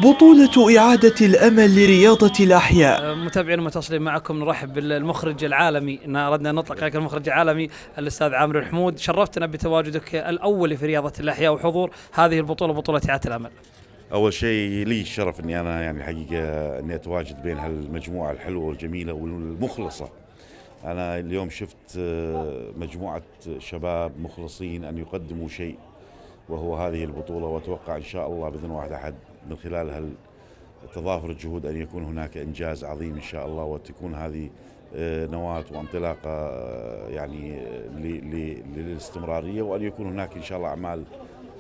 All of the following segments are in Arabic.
بطولة إعادة الأمل لرياضة الأحياء. متابعين متصلين معكم، نرحب بالمخرج العالمي، أردنا نطلق عليك المخرج العالمي الأستاذ عامر الحمود. شرفتنا بتواجدك الأول في رياضة الأحياء وحضور هذه البطولة، بطولة إعادة الأمل. أول شيء لي الشرف أني أنا يعني الحقيقة أني أتواجد بين هالمجموعة الحلوة والجميلة والمخلصة. أنا اليوم شفت مجموعة شباب مخلصين أن يقدموا شيء وهو هذه البطولة، وأتوقع إن شاء الله بإذن واحد أحد من خلال تضافر الجهود أن يكون هناك إنجاز عظيم إن شاء الله، وتكون هذه نواة وانطلاقة يعني للاستمرارية، وأن يكون هناك إن شاء الله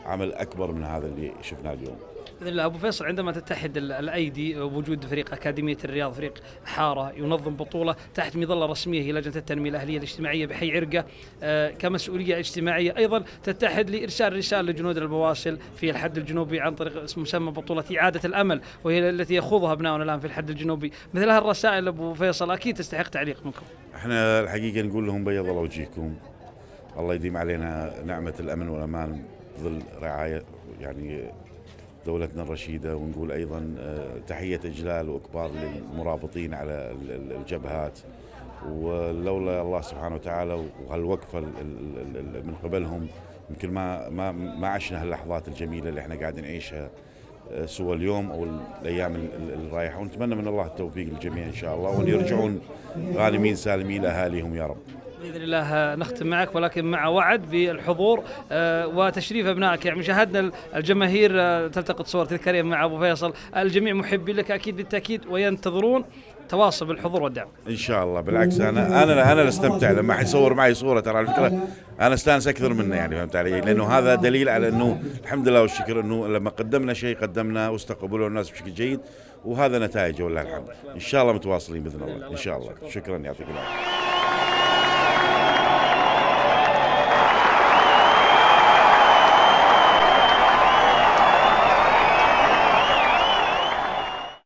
عمل أكبر من هذا اللي شفناه اليوم. بإذن الله. أبو فيصل، عندما تتحد الأيدي ووجود فريق أكاديمية الرياض، فريق حارة ينظم بطولة تحت مظلة رسمية هي لجنة التنمية الأهلية الاجتماعية بحي عرقة، كمسؤولية اجتماعية أيضا تتحد لإرسال رسالة لجنود المواصل في الحد الجنوبي عن طريق مسمى بطولة إعادة الأمل، وهي التي يخوضها أبنائنا الآن في الحد الجنوبي. مثل هالرسائل أبو فيصل أكيد تستحق تعليق منكم. احنا الحقيقة نقول لهم بيض الله وجهكم، الله يديم علينا نعمة الأمن والأمان ظل رعاية يعني دولتنا الرشيدة، ونقول أيضا تحية إجلال وإكبار للمرابطين على الجبهات، ولولا الله سبحانه وتعالى وهالوقفة من قبلهم يمكن ما عشنا هاللحظات الجميلة اللي احنا قاعدين نعيشها سوى اليوم أو الأيام الرايحة. ونتمنى من الله التوفيق للجميع إن شاء الله، وأن يرجعون غانمين سالمين لأهاليهم يا رب. بإذن الله نختم معك، ولكن مع وعد بالحضور وتشريف أبنائك. يعني شاهدنا الجماهير تلتقط صور تذكارية مع أبو فيصل، الجميع محبين لك أكيد بالتأكيد، وينتظرون تواصل بالحضور والدعم إن شاء الله. بالعكس أنا استمتع لما حيصور معي صورة، ترى على فكرة أنا استانس أكثر منه، يعني فهمت علي، لأنه هذا دليل على أنه الحمد لله والشكر أنه لما قدمنا شيء قدمناه واستقبلوا الناس بشكل جيد، وهذا نتائجه ولله الحمد. إن شاء الله متواصلين بإذن الله إن شاء الله. شكرا، يعطيك العافية.